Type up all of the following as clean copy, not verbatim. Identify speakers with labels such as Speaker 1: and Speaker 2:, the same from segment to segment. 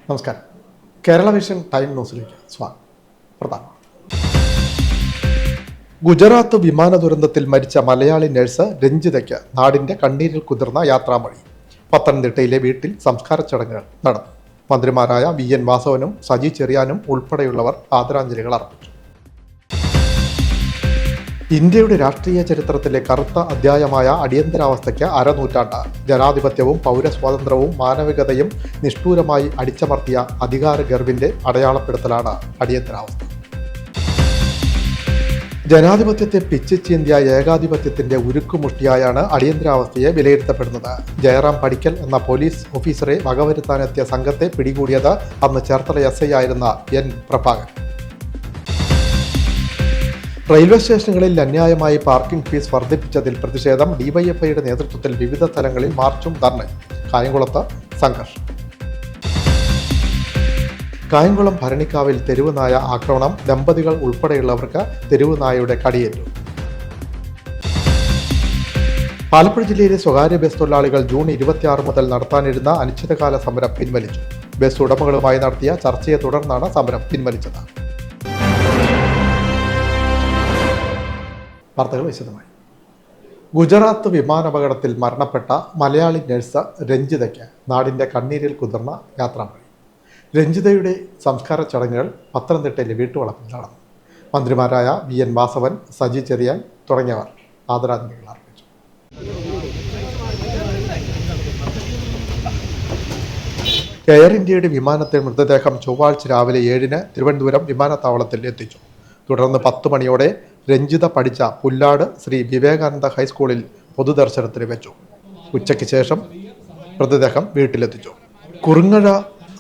Speaker 1: നമസ്കാരം. Kerala vision time ന്യൂസിലേക്ക് സ്വാഗതം. പ്രധാനം. ഗുജറാത്ത് വിമാന ദുരന്തത്തിൽ മരിച്ച മലയാളി നഴ്സ് രഞ്ജിതയ്ക്ക് നാടിന്റെ കണ്ണീരിൽ കുതിർന്ന യാത്രാമൊഴി. പത്തനംതിട്ടയിലെ വീട്ടിൽ സംസ്കാര ചടങ്ങുകൾ നടന്നു. മന്ത്രിമാരായ VN വാസവനും സജി ചെറിയാനും ഉൾപ്പെടെയുള്ളവർ ആദരാഞ്ജലികൾ അർപ്പിച്ചു. ഇന്ത്യയുടെ രാഷ്ട്രീയ ചരിത്രത്തിലെ കറുത്ത അധ്യായമായ അടിയന്തരാവസ്ഥയ്ക്ക് അരനൂറ്റാണ്ട്. ജനാധിപത്യവും പൗരസ്വാതന്ത്ര്യവും മാനവികതയും നിഷ്ഠൂരമായി അടിച്ചമർത്തിയ അധികാര ഗർവിന്റെ അടയാളപ്പെടുത്തലാണ് അടിയന്തരാവസ്ഥ. ജനാധിപത്യത്തെ പിച്ചിച്ചീന്തിയ ഏകാധിപത്യത്തിന്റെ ഉരുക്കുമുഷ്ടിയായാണ് അടിയന്തരാവസ്ഥയെ വിലയിരുത്തപ്പെടുന്നത്. ജയറാം പടിക്കൽ എന്ന പോലീസ് ഓഫീസറെ വകവരുത്താനെത്തിയ സംഘത്തെ പിടികൂടിയത് അന്ന് ചേർത്തല SI ആയിരുന്ന N പ്രഭാകരൻ. റെയിൽവേ സ്റ്റേഷനുകളിൽ അന്യായമായി പാർക്കിംഗ് ഫീസ് വർദ്ധിപ്പിച്ചതിൽ പ്രതിഷേധം. DYFIയുടെ നേതൃത്വത്തിൽ വിവിധ സ്ഥലങ്ങളിൽ മാർച്ചും ധർണയും. കായംകുളത്ത് സംഘർഷം. കായംകുളം ഭരണിക്കാവിൽ തെരുവുനായ ആക്രമണം. ദമ്പതികൾ ഉൾപ്പെടെയുള്ളവർക്ക് തെരുവുനായയുടെ കടിയേറ്റു. ആലപ്പുഴ ജില്ലയിലെ സ്വകാര്യ ബസ് തൊഴിലാളികൾ ജൂൺ 26 മുതൽ നടത്താനിരുന്ന അനിശ്ചിതകാല സമരം പിൻവലിച്ചു. ബസ് ഉടമകളുമായി നടത്തിയ ചർച്ചയെ തുടർന്നാണ് സമരം പിൻവലിച്ചത്. വാർത്തകൾ വിശദമായി. ഗുജറാത്ത് വിമാനാപകടത്തിൽ മരണപ്പെട്ട മലയാളി നഴ്സ് രഞ്ജിതയ്ക്ക് നാടിൻ്റെ കണ്ണീരിൽ കുതിർന്ന യാത്രാമൊഴി. രഞ്ജിതയുടെ സംസ്കാര ചടങ്ങുകൾ പത്തനംതിട്ടയിലെ വീട്ടുവളപ്പിൽ നടന്നു. മന്ത്രിമാരായ VN വാസവൻ, സജി ചെറിയാൻ തുടങ്ങിയവർ ആദരാഞ്ജലികൾ അർപ്പിച്ചു. എയർ ഇന്ത്യയുടെ വിമാനത്തിൽ മൃതദേഹം ചൊവ്വാഴ്ച രാവിലെ 7-ന് തിരുവനന്തപുരം വിമാനത്താവളത്തിൽ എത്തിച്ചു. തുടർന്ന് 10 മണിയോടെ രഞ്ജിത പഠിച്ച പുല്ലാട് ശ്രീ വിവേകാനന്ദ ഹൈസ്കൂളിൽ പൊതുദർശനത്തിന് വെച്ചു. ഉച്ചയ്ക്ക് ശേഷം മൃതദേഹം വീട്ടിലെത്തിച്ചു. കുറുങ്ങഴ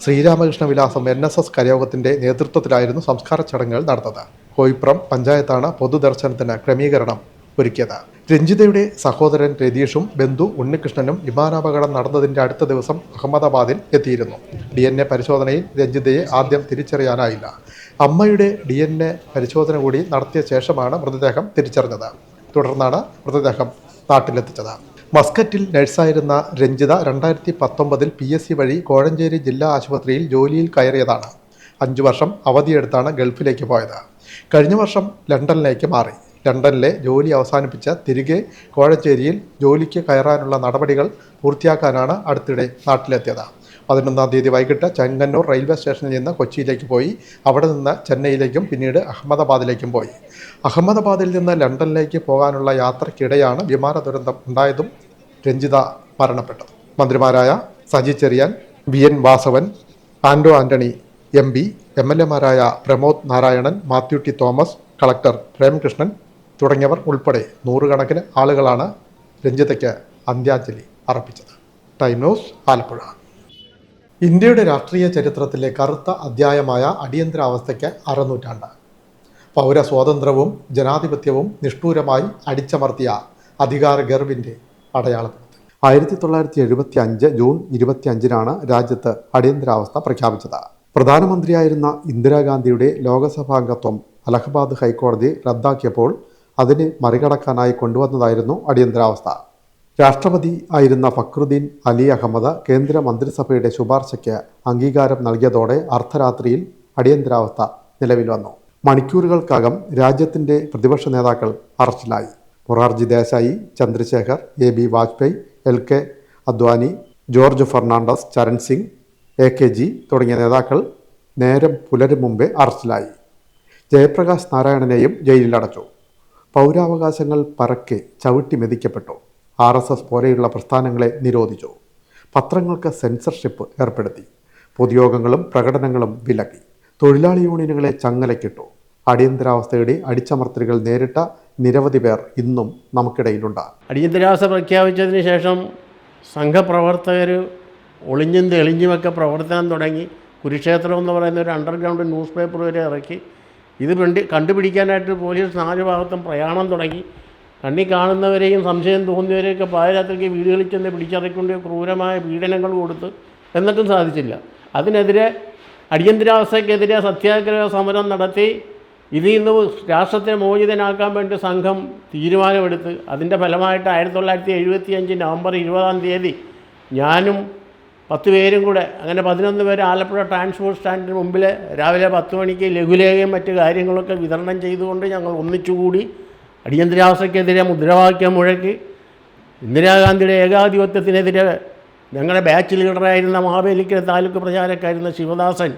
Speaker 1: ശ്രീരാമകൃഷ്ണ വിലാസം NSS കരയോഗത്തിന്റെ നേതൃത്വത്തിലായിരുന്നു സംസ്കാര ചടങ്ങുകൾ നടന്നത്. കോയിപ്പുറം പഞ്ചായത്താണ് പൊതുദർശനത്തിന് ക്രമീകരണം ഒരുക്കിയത്. രഞ്ജിതയുടെ സഹോദരൻ രതീഷും ബന്ധു ഉണ്ണികൃഷ്ണനും വിമാനാപകടം നടന്നതിന്റെ അടുത്ത ദിവസം അഹമ്മദാബാദിൽ എത്തിയിരുന്നു. DNA പരിശോധനയിൽ രഞ്ജിതയെ ആദ്യം തിരിച്ചറിയാനായില്ല. അമ്മയുടെ DNA പരിശോധന കൂടി നടത്തിയ ശേഷമാണ് മൃതദേഹം തിരിച്ചറിഞ്ഞത്. തുടർന്നാണ് മൃതദേഹം നാട്ടിലെത്തിച്ചത്. മസ്കറ്റിൽ നഴ്സായിരുന്ന രഞ്ജിത 2019 PSC വഴി കോഴഞ്ചേരി ജില്ലാ ആശുപത്രിയിൽ ജോലിയിൽ കയറിയതാണ്. 5 വർഷം അവധിയെടുത്താണ് ഗൾഫിലേക്ക് പോയത്. കഴിഞ്ഞ വർഷം ലണ്ടനിലേക്ക് മാറി. ലണ്ടനിലെ ജോലി അവസാനിപ്പിച്ച് തിരികെ കോഴഞ്ചേരിയിൽ ജോലിക്ക് കയറാനുള്ള നടപടികൾ പൂർത്തിയാക്കാനാണ് അടുത്തിടെ നാട്ടിലെത്തിയത്. 11-ാം തീയതി വൈകിട്ട് ചെങ്ങന്നൂർ റെയിൽവേ സ്റ്റേഷനിൽ നിന്ന് കൊച്ചിയിലേക്ക് പോയി. അവിടെ നിന്ന് ചെന്നൈയിലേക്കും പിന്നീട് അഹമ്മദാബാദിലേക്കും പോയി. അഹമ്മദാബാദിൽ നിന്ന് ലണ്ടനിലേക്ക് പോകാനുള്ള യാത്രയ്ക്കിടെയാണ് വിമാന ദുരന്തം ഉണ്ടായതും രഞ്ജിത മരണപ്പെട്ടത്. മന്ത്രിമാരായ സജി ചെറിയാൻ, VN വാസവൻ, ആന്റോ ആന്റണി MP, MLAമാരായ പ്രമോദ് നാരായണൻ, മാത്യു T തോമസ്, കളക്ടർ പ്രേംകൃഷ്ണൻ തുടങ്ങിയവർ ഉൾപ്പെടെ നൂറുകണക്കിന് ആളുകളാണ് രഞ്ജിതയ്ക്ക് അന്ത്യാഞ്ജലി അർപ്പിച്ചത്. Time News, Alappuzha. ഇന്ത്യയുടെ രാഷ്ട്രീയ ചരിത്രത്തിലെ കറുത്ത അധ്യായമായ അടിയന്തരാവസ്ഥയ്ക്ക് അരനൂറ്റാണ്ട്. പൗരസ്വാതന്ത്ര്യവും ജനാധിപത്യവും നിഷ്ഠൂരമായി അടിച്ചമർത്തിയ അധികാര ഗർവിൻ്റെ അടയാളപ്പെടുത്തൽ. 1975 ജൂൺ 25-നാണ് രാജ്യത്ത് അടിയന്തരാവസ്ഥ പ്രഖ്യാപിച്ചത്. പ്രധാനമന്ത്രിയായിരുന്ന ഇന്ദിരാഗാന്ധിയുടെ ലോകസഭാംഗത്വം അലഹബാദ് ഹൈക്കോടതി റദ്ദാക്കിയപ്പോൾ അതിനെ മറികടക്കാനായി കൊണ്ടുവന്നതായിരുന്നു അടിയന്തരാവസ്ഥ. രാഷ്ട്രപതി ആയിരുന്ന ഫക്രുദ്ദീൻ അലി അഹമ്മദ് കേന്ദ്ര മന്ത്രിസഭയുടെ ശുപാർശയ്ക്ക് അംഗീകാരം നൽകിയതോടെ അർദ്ധരാത്രിയിൽ അടിയന്തരാവസ്ഥ നിലവിൽ വന്നു. മണിക്കൂറുകൾക്കകം രാജ്യത്തിൻ്റെ പ്രതിപക്ഷ നേതാക്കൾ അറസ്റ്റിലായി. Morarji Desai, Chandrashekhar, AB Vajpayee, LK Advani, George Fernandes, Charan Singh, AKG തുടങ്ങിയ നേതാക്കൾ നേരം പുലരും മുമ്പേ അറസ്റ്റിലായി. ജയപ്രകാശ് നാരായണനെയും ജയിലിലടച്ചു. പൗരാവകാശങ്ങൾ പരക്കെ ചവിട്ടി മെതിക്കപ്പെട്ടു. RSS പോലെയുള്ള പ്രസ്ഥാനങ്ങളെ നിരോധിച്ചു. പത്രങ്ങൾക്ക് സെൻസർഷിപ്പ് ഏർപ്പെടുത്തി. പൊതുയോഗങ്ങളും പ്രകടനങ്ങളും വിലക്കി. തൊഴിലാളി യൂണിയനുകളെ ചങ്ങലക്കിട്ടു. അടിയന്തരാവസ്ഥയുടെ അടിച്ചമർത്തലുകൾ നേരിട്ട നിരവധി പേർ ഇന്നും നമുക്കിടയിലുണ്ട്.
Speaker 2: അടിയന്തരാവസ്ഥ പ്രഖ്യാപിച്ചതിന് ശേഷം സംഘപ്രവർത്തകർ ഒളിഞ്ഞും തെളിഞ്ഞുമൊക്കെ പ്രവർത്തനം തുടങ്ങി. കുരുക്ഷേത്രം എന്ന് പറയുന്ന ഒരു അണ്ടർഗ്രൗണ്ട് ന്യൂസ് പേപ്പർ വരെ ഇറക്കി. ഇത് കണ്ടുപിടിക്കാനായിട്ട് പോലീസ് 4 ഭാഗത്തും പ്രയാണം തുടങ്ങി. കണ്ണിൽ കാണുന്നവരെയും സംശയം തോന്നിയവരെയൊക്കെ പാതിരാത്രിക്ക് വീടുകളിൽ ചെന്ന് പിടിച്ചിറക്കൊണ്ട് ക്രൂരമായ പീഡനങ്ങൾ കൊടുത്ത് എന്നിട്ടും സാധിച്ചില്ല. അതിനെതിരെ അടിയന്തരാവസ്ഥയ്ക്കെതിരെ സത്യാഗ്രഹ സമരം നടത്തി. ഇതിൽ നിന്ന് രാഷ്ട്രത്തെ മോചിതനാക്കാൻ വേണ്ടി സംഘം തീരുമാനമെടുത്ത് അതിൻ്റെ ഫലമായിട്ട് 1975 നവംബർ 20-ാം തീയതി ഞാനും 10 പേരും കൂടെ, അങ്ങനെ 11 പേര് ആലപ്പുഴ ട്രാൻസ്പോർട്ട് സ്റ്റാൻഡിന് മുമ്പിൽ രാവിലെ 10 മണിക്ക് ലഘുലേഖയും മറ്റ് കാര്യങ്ങളൊക്കെ വിതരണം ചെയ്തുകൊണ്ട് ഞങ്ങൾ ഒന്നിച്ചുകൂടി അടിയന്തരാവസ്ഥയ്ക്കെതിരെ മുദ്രാവാക്യം മുഴക്കി ഇന്ദിരാഗാന്ധിയുടെ ഏകാധിപത്യത്തിനെതിരെ ഞങ്ങളുടെ ബാച്ച് ലീഡറായിരുന്ന മാവേലിക്കര താലൂക്ക് പ്രചാരക്കായിരുന്ന ശിവദാസൻ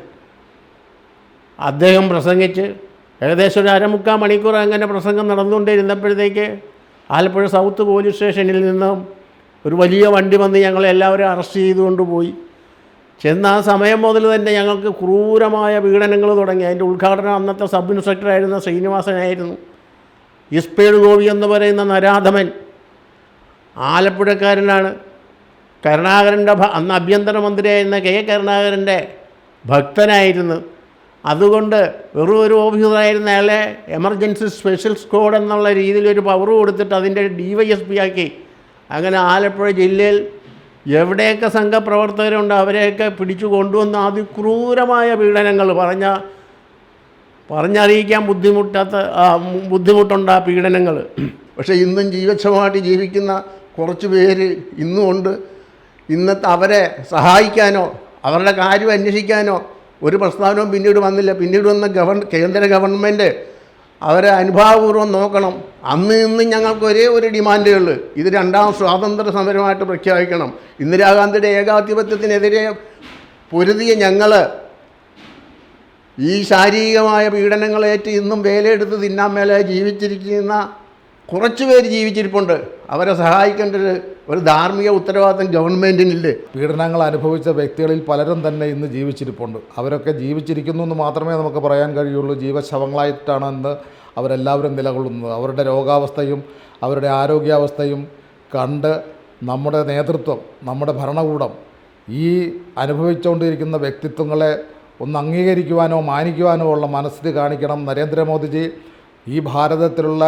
Speaker 2: അദ്ദേഹം പ്രസംഗിച്ച് ഏകദേശം ഒരു 1/4 മണിക്കൂർ അങ്ങനെ പ്രസംഗം നടന്നുകൊണ്ടിരുന്നപ്പോഴത്തേക്ക് ആലപ്പുഴ സൗത്ത് പോലീസ് സ്റ്റേഷനിൽ നിന്നും ഒരു വലിയ വണ്ടി വന്ന് ഞങ്ങളെല്ലാവരും അറസ്റ്റ് ചെയ്തുകൊണ്ട് പോയി. ചെന്ന ആ സമയം മുതൽ തന്നെ ഞങ്ങൾക്ക് ക്രൂരമായ പീഡനങ്ങൾ തുടങ്ങി. അതിൻ്റെ ഉദ്ഘാടനം അന്നത്തെ സബ് ഇൻസ്പെക്ടറായിരുന്ന ശ്രീനിവാസനായിരുന്നു. ഇസ്പേഡ് ഗോപി എന്ന് പറയുന്ന നരാധമൻ ആലപ്പുഴക്കാരനാണ്. കരുണാകരൻ്റെ അന്ന് ആഭ്യന്തരമന്ത്രിയായിരുന്ന കെ കരുണാകരൻ്റെ ഭക്തനായിരുന്നു. അതുകൊണ്ട് വെറും ഒരു ഓഫീസറായിരുന്ന അയാളെ എമർജൻസി സ്പെഷ്യൽ സ്ക്വാഡ് എന്നുള്ള രീതിയിൽ ഒരു പവർ കൊടുത്തിട്ട് അതിൻ്റെ DYSP ആക്കി. അങ്ങനെ ആലപ്പുഴ ജില്ലയിൽ എവിടെയൊക്കെ സംഘപ്രവർത്തകരുണ്ട് അവരെയൊക്കെ പിടിച്ചു കൊണ്ടുവന്ന് അതിക്രൂരമായ പീഡനങ്ങൾ പറഞ്ഞറിയിക്കാൻ ബുദ്ധിമുട്ടുണ്ട് ആ പീഡനങ്ങൾ. പക്ഷേ ഇന്നും ജീവച്ഛവമായിട്ട് ജീവിക്കുന്ന കുറച്ച് പേര് ഇന്നുമുണ്ട്. ഇന്നത്തെ അവരെ സഹായിക്കാനോ അവരുടെ കാര്യം അന്വേഷിക്കാനോ ഒരു പ്രസ്താവനവും പിന്നീട് വന്നില്ല. പിന്നീട് വന്ന കേന്ദ്ര ഗവൺമെൻറ് അവരെ അനുഭാവപൂർവ്വം നോക്കണം. അന്ന് ഇന്നും ഞങ്ങൾക്ക് ഒരേ ഒരു ഡിമാൻഡേ ഉള്ളൂ, ഇത് 2ാം സ്വാതന്ത്ര്യ സമരമായിട്ട് പ്രഖ്യാപിക്കണം. ഇന്ദിരാഗാന്ധിയുടെ ഏകാധിപത്യത്തിനെതിരെ പൊരുതിയ ഞങ്ങൾ ഈ ശാരീരികമായ പീഡനങ്ങളേറ്റ് ഇന്നും വേലയെടുത്ത് തിന്നാൻ മേലെ ജീവിച്ചിരിക്കുന്ന കുറച്ച് പേര് ജീവിച്ചിരിപ്പുണ്ട്. അവരെ സഹായിക്കേണ്ട ഒരു ധാർമ്മിക ഉത്തരവാദിത്തം ഗവൺമെൻറ്റിനില്ലേ.
Speaker 3: പീഡനങ്ങൾ അനുഭവിച്ച വ്യക്തികളിൽ പലരും തന്നെ ഇന്ന് ജീവിച്ചിരിപ്പുണ്ട്. അവരൊക്കെ ജീവിച്ചിരിക്കുന്നു എന്ന് മാത്രമേ നമുക്ക് പറയാൻ കഴിയുള്ളൂ. ജീവശവങ്ങളായിട്ടാണ് ഇന്ന് അവരെല്ലാവരും നിലകൊള്ളുന്നത്. അവരുടെ രോഗാവസ്ഥയും അവരുടെ ആരോഗ്യാവസ്ഥയും കണ്ട് നമ്മുടെ നേതൃത്വം, നമ്മുടെ ഭരണകൂടം ഈ അനുഭവിച്ചുകൊണ്ടിരിക്കുന്ന വ്യക്തിത്വങ്ങളെ ഒന്ന് അംഗീകരിക്കുവാനോ മാനിക്കുവാനോ ഉള്ള മനസ്ഥിതി കാണിക്കണം. നരേന്ദ്രമോദിജി ഈ ഭാരതത്തിലുള്ള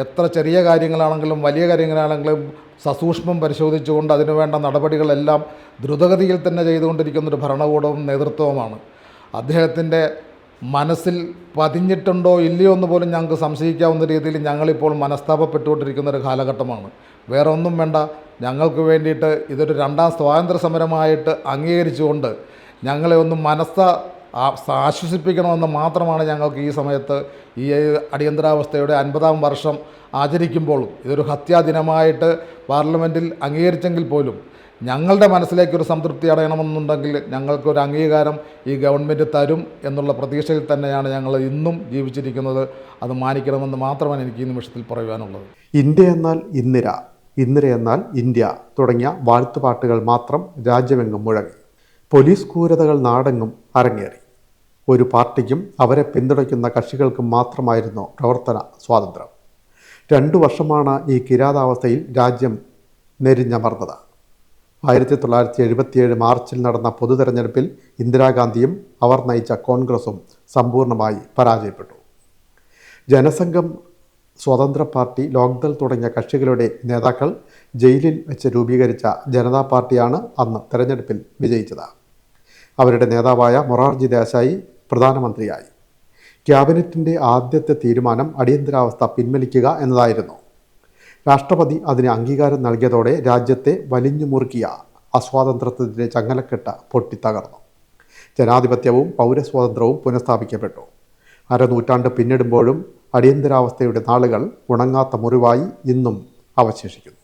Speaker 3: എത്ര ചെറിയ കാര്യങ്ങളാണെങ്കിലും വലിയ കാര്യങ്ങളാണെങ്കിലും സസൂക്ഷ്മം പരിശോധിച്ചുകൊണ്ട് അതിനുവേണ്ട നടപടികളെല്ലാം ദ്രുതഗതിയിൽ തന്നെ ചെയ്തുകൊണ്ടിരിക്കുന്നൊരു ഭരണകൂടവും നേതൃത്വവുമാണ്. അദ്ദേഹത്തിൻ്റെ മനസ്സിൽ പതിഞ്ഞിട്ടുണ്ടോ ഇല്ലയോ എന്ന് പോലും ഞങ്ങൾക്ക് സംശയിക്കാവുന്ന രീതിയിൽ ഞങ്ങളിപ്പോൾ മനസ്താപപ്പെട്ടുകൊണ്ടിരിക്കുന്നൊരു കാലഘട്ടമാണ്. വേറെ ഒന്നും വേണ്ട, ഞങ്ങൾക്ക് വേണ്ടിയിട്ട് ഇതൊരു 2ാം സ്വാതന്ത്ര്യ സമരമായിട്ട് അംഗീകരിച്ചുകൊണ്ട് ഞങ്ങളെ ഒന്ന് ആശ്വസിപ്പിക്കണമെന്ന് മാത്രമാണ് ഞങ്ങൾക്ക് ഈ സമയത്ത് ഈ അടിയന്തരാവസ്ഥയുടെ 50ാം വർഷം ആചരിക്കുമ്പോഴും ഇതൊരു ഹത്യാദിനമായിട്ട് പാർലമെൻറ്റിൽ അംഗീകരിച്ചെങ്കിൽ പോലും ഞങ്ങളുടെ മനസ്സിലേക്കൊരു സംതൃപ്തി അടയണമെന്നുണ്ടെങ്കിൽ ഞങ്ങൾക്കൊരു അംഗീകാരം ഈ ഗവൺമെൻറ് തരും എന്നുള്ള പ്രതീക്ഷയിൽ തന്നെയാണ് ഞങ്ങൾ ഇന്നും ജീവിച്ചിരിക്കുന്നത്. അത് മാനിക്കണമെന്ന് മാത്രമാണ് എനിക്ക് ഈ നിമിഷത്തിൽ പറയുവാനുള്ളത്.
Speaker 1: ഇന്ത്യ എന്നാൽ ഇന്ദിര, ഇന്ദിര എന്നാൽ ഇന്ത്യ തുടങ്ങിയ വാഴ്ത്തുപാട്ടുകൾ മാത്രം രാജ്യമെങ്ങും മുഴങ്ങി. പോലീസ് ക്രൂരതകൾ നാടെങ്ങും അരങ്ങേറി. ഒരു പാർട്ടിക്കും അവരെ പിന്തുണയ്ക്കുന്ന കക്ഷികൾക്കും മാത്രമായിരുന്നു പ്രവർത്തന സ്വാതന്ത്ര്യം. 2 വർഷമാണ് ഈ കിരാതാവസ്ഥയിൽ രാജ്യം നെരിഞ്ഞമർന്നത്. 1977 മാർച്ചിൽ നടന്ന പൊതുതെരഞ്ഞെടുപ്പിൽ ഇന്ദിരാഗാന്ധിയും അവർ നയിച്ച കോൺഗ്രസും സമ്പൂർണ്ണമായി പരാജയപ്പെട്ടു. ജനസംഘം, സ്വതന്ത്ര പാർട്ടി, ലോക്ദൾ തുടങ്ങിയ കക്ഷികളുടെ നേതാക്കൾ ജയിലിൽ വെച്ച് രൂപീകരിച്ച ജനതാ പാർട്ടിയാണ് അന്ന് തെരഞ്ഞെടുപ്പിൽ വിജയിച്ചത്. അവരുടെ നേതാവായ മൊറാർജി ദേശായി പ്രധാനമന്ത്രിയായി. ക്യാബിനറ്റിൻ്റെ ആദ്യത്തെ തീരുമാനം അടിയന്തരാവസ്ഥ പിൻവലിക്കുക എന്നതായിരുന്നു. രാഷ്ട്രപതി അതിന് അംഗീകാരം നൽകിയതോടെ രാജ്യത്തെ വലിഞ്ഞു മുറുക്കിയ അസ്വാതന്ത്ര്യത്തിൻ്റെ ചങ്ങലക്കെട്ട് പൊട്ടിത്തകർന്നു. ജനാധിപത്യവും പൗരസ്വാതന്ത്ര്യവും പുനഃസ്ഥാപിക്കപ്പെട്ടു. അരനൂറ്റാണ്ട് പിന്നിടുമ്പോഴും അടിയന്തരാവസ്ഥയുടെ നാളുകൾ ഉണങ്ങാത്ത മുറിവായി ഇന്നും അവശേഷിക്കുന്നു.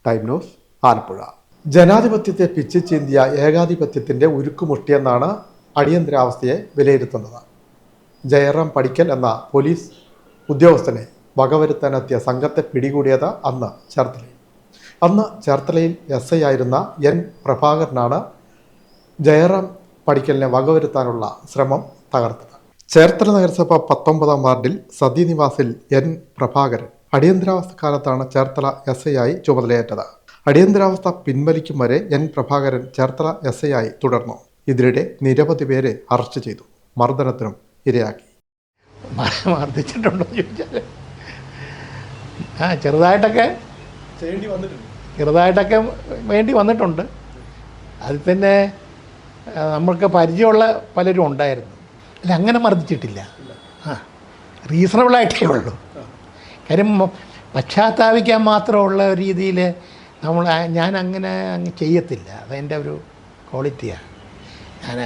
Speaker 1: Time News, Alappuzha. ജനാധിപത്യത്തെ പിച്ചിച്ചീന്തിയ ഏകാധിപത്യത്തിൻ്റെ ഉരുക്കുമുഷ്ടിയെന്നാണ് അടിയന്തരാവസ്ഥയെ വിലയിരുത്തുന്നത്. ജയറാം പടിക്കൽ എന്ന പോലീസ് ഉദ്യോഗസ്ഥനെ വകവരുത്താനെത്തിയ സംഘത്തെ പിടികൂടിയത് അന്ന് ചേർത്തലയിൽ SI ആയിരുന്ന N പ്രഭാകരനാണ് ജയറാം പടിക്കലിനെ വകവരുത്താനുള്ള ശ്രമം തകർത്തത്. ചേർത്തല നഗരസഭ 19ാം വാർഡിൽ സതി നിവാസിൽ N പ്രഭാകരൻ അടിയന്തരാവസ്ഥ കാലത്താണ് ചേർത്തല SI ആയി ചുമതലയേറ്റത്. അടിയന്തരാവസ്ഥ പിൻവലിക്കും വരെ N പ്രഭാകരൻ ചേർത്തല SI ആയി തുടർന്നു. ഇതിനിടെ നിരവധി പേരെ അറസ്റ്റ് ചെയ്തു, മർദ്ദനത്തിനും ഇരയാക്കി.
Speaker 4: മർദ്ദിച്ചിട്ടുണ്ടോ ചോദിച്ചാൽ ചെറുതായിട്ടൊക്കെ വേണ്ടി വന്നിട്ടുണ്ട്. അതിൽ തന്നെ നമ്മൾക്ക് പരിചയമുള്ള പലരും ഉണ്ടായിരുന്നു. അല്ല, അങ്ങനെ മർദ്ദിച്ചിട്ടില്ല. റീസണബിളായിട്ടേ ഉള്ളൂ. കാര്യം പശ്ചാത്താപിക്കാൻ മാത്രമുള്ള രീതിയിൽ ഞാൻ അങ്ങനെ അങ്ങ് ചെയ്യത്തില്ല, അതെൻ്റെ ഒരു ക്വാളിറ്റിയാണ്. ഞാൻ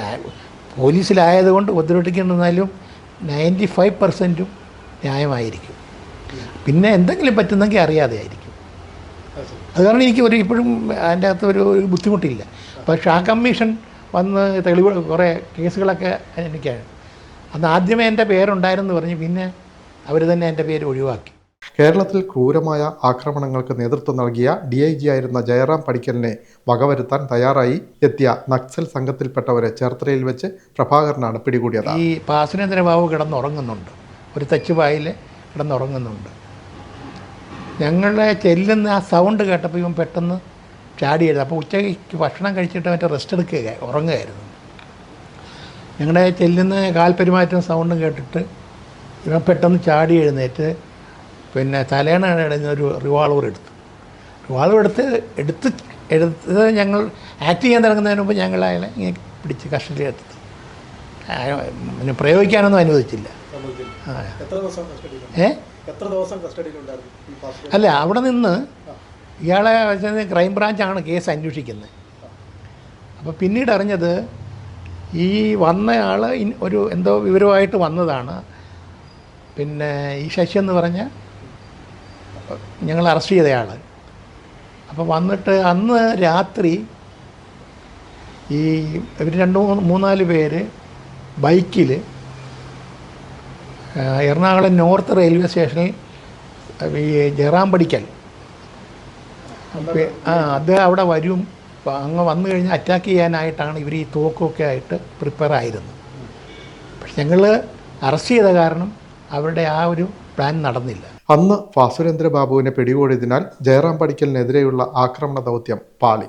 Speaker 4: പോലീസിലായതുകൊണ്ട് ഉപദ്രവിക്കുന്നാലും 95% ന്യായമായിരിക്കും. പിന്നെ എന്തെങ്കിലും പറ്റുന്നെങ്കിൽ അറിയാതെ ആയിരിക്കും. അത് കാരണം എനിക്ക് ഇപ്പോഴും അതിൻ്റെ അകത്ത് ഒരു ബുദ്ധിമുട്ടില്ല. പക്ഷേ ആ കമ്മീഷൻ വന്ന് തെളിവ് കുറേ കേസുകളൊക്കെ എനിക്കാണ്. അന്ന് ആദ്യമേ എൻ്റെ പേരുണ്ടായിരുന്നു പറഞ്ഞ് പിന്നെ അവർ തന്നെ എൻ്റെ പേര് ഒഴിവാക്കി.
Speaker 1: കേരളത്തിൽ ക്രൂരമായ ആക്രമണങ്ങൾക്ക് നേതൃത്വം നൽകിയ DIG ആയിരുന്ന ജയറാം പടിക്കലിനെ വകവരുത്താൻ തയ്യാറായി എത്തിയ നക്സൽ സംഘത്തിൽപ്പെട്ടവരെ ചേർത്തലയിൽ വെച്ച് പ്രഭാകരനാണ് പിടികൂടിയത്.
Speaker 4: ഈ സുരേന്ദ്രബാബു കിടന്നുറങ്ങുന്നുണ്ട്, ഒരു തച്ചുപായിൽ കിടന്നുറങ്ങുന്നുണ്ട്. ഞങ്ങളെ ചെല്ലുന്ന ആ സൗണ്ട് കേട്ടപ്പോൾ ഇവൻ പെട്ടെന്ന് ചാടിയെഴുതും. അപ്പോൾ ഉച്ചയ്ക്ക് ഭക്ഷണം കഴിച്ചിട്ട് മറ്റേ റെസ്റ്റ് ഉറങ്ങുകയായിരുന്നു. ഞങ്ങളുടെ ചെല്ലുന്ന കാൽപെരുമാറ്റം സൗണ്ടും കേട്ടിട്ട് ഇവൻ പെട്ടെന്ന് ചാടി എഴുന്നേറ്റ് പിന്നെ തലേണ ഒരു റിവോൾവർ എടുത്ത് ഞങ്ങൾ ആക്ട് ചെയ്യാൻ തുടങ്ങുന്നതിന് മുമ്പ് ഞങ്ങൾ അയാളെ ഇങ്ങനെ പിടിച്ച് കസ്റ്റഡിയിലെടുത്തു. പ്രയോഗിക്കാനൊന്നും അനുവദിച്ചില്ല. അല്ല, അവിടെ നിന്ന് ഇയാളെ ക്രൈം ബ്രാഞ്ചാണ് കേസ് അന്വേഷിക്കുന്നത്. അപ്പോൾ പിന്നീട് അറിഞ്ഞത് ഈ വന്നയാൾ ഒരു എന്തോ വിവരമായിട്ട് വന്നതാണ്. പിന്നെ ഈ ശശി എന്ന് പറഞ്ഞ ഞങ്ങൾ അറസ്റ്റ് ചെയ്തയാൾ. അപ്പോൾ വന്നിട്ട് അന്ന് രാത്രി ഈ ഇവർ 2-3-4 പേര് ബൈക്കിൽ എറണാകുളം നോർത്ത് റെയിൽവേ സ്റ്റേഷനിൽ ഈ ജയറാം പടിക്കൽ അത് അവിടെ വരും. അങ്ങ് വന്നു കഴിഞ്ഞാൽ അറ്റാക്ക് ചെയ്യാനായിട്ടാണ് ഇവർ ഈ തോക്കൊക്കെ ആയിട്ട് പ്രിപ്പയർ ആയിരുന്നു. പക്ഷെ ഞങ്ങൾ അറസ്റ്റ് ചെയ്ത കാരണം അവരുടെ ആ ഒരു പ്ലാൻ നടന്നില്ല.
Speaker 1: അന്ന് സുരേന്ദ്രബാബുവിനെ പിടികൂടിയതിനാൽ ജയറാം പടിക്കലിനെതിരെയുള്ള ആക്രമണ ദൗത്യം പാളി.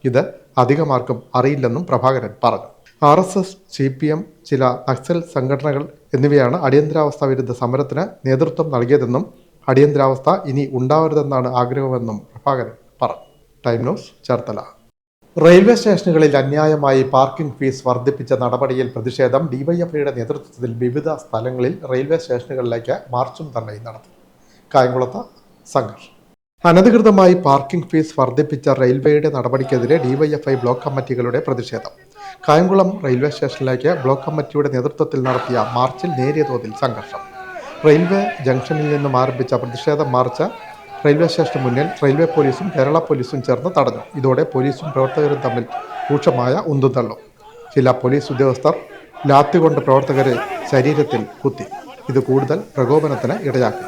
Speaker 1: ഇത് അധികമാർക്കും അറിയില്ലെന്നും പ്രഭാകരൻ പറഞ്ഞു. RSS, CPM, ചില നക്സൽ സംഘടനകൾ എന്നിവയാണ് അടിയന്തരാവസ്ഥ വിരുദ്ധ സമരത്തിന് നേതൃത്വം നൽകിയതെന്നും അടിയന്തരാവസ്ഥ ഇനി ഉണ്ടാവരുതെന്നാണ് ആഗ്രഹമെന്നും പ്രഭാകരൻ പറഞ്ഞു. Time News, Cherthala. റെയിൽവേ സ്റ്റേഷനുകളിൽ അന്യായമായി പാർക്കിംഗ് ഫീസ് വർദ്ധിപ്പിച്ച നടപടിയിൽ പ്രതിഷേധം DYFIയുടെ നേതൃത്വത്തിൽ വിവിധ സ്ഥലങ്ങളിൽ റെയിൽവേ സ്റ്റേഷനുകളിലേക്ക് മാർച്ചും ധർണയും നടത്തി. കായംകുളത്ത് സംഘർഷം. അനധികൃതമായി പാർക്കിംഗ് ഫീസ് വർദ്ധിപ്പിച്ച റെയിൽവേയുടെ നടപടിക്കെതിരെ DYFI ബ്ലോക്ക് കമ്മിറ്റികളുടെ പ്രതിഷേധം. കായംകുളം റെയിൽവേ സ്റ്റേഷനിലേക്ക് ബ്ലോക്ക് കമ്മിറ്റിയുടെ നേതൃത്വത്തിൽ നടത്തിയ മാർച്ചിൽ നേരിയ തോതിൽ സംഘർഷം. റെയിൽവേ ജംഗ്ഷനിൽ നിന്നും ആരംഭിച്ച പ്രതിഷേധ മാർച്ച് റെയിൽവേ സ്റ്റേഷന് മുന്നിൽ റെയിൽവേ പോലീസും കേരള പോലീസും ചേർന്ന് തടഞ്ഞു. ഇതോടെ പോലീസും പ്രവർത്തകരും തമ്മിൽ രൂക്ഷമായ ഉന്തുതള്ളു. ചില പോലീസ് ഉദ്യോഗസ്ഥർ ലാത്തികൊണ്ട് പ്രവർത്തകരെ ശരീരത്തിൽ കുത്തി. ഇത് കൂടുതൽ പ്രകോപനത്തിന് ഇടയാക്കി.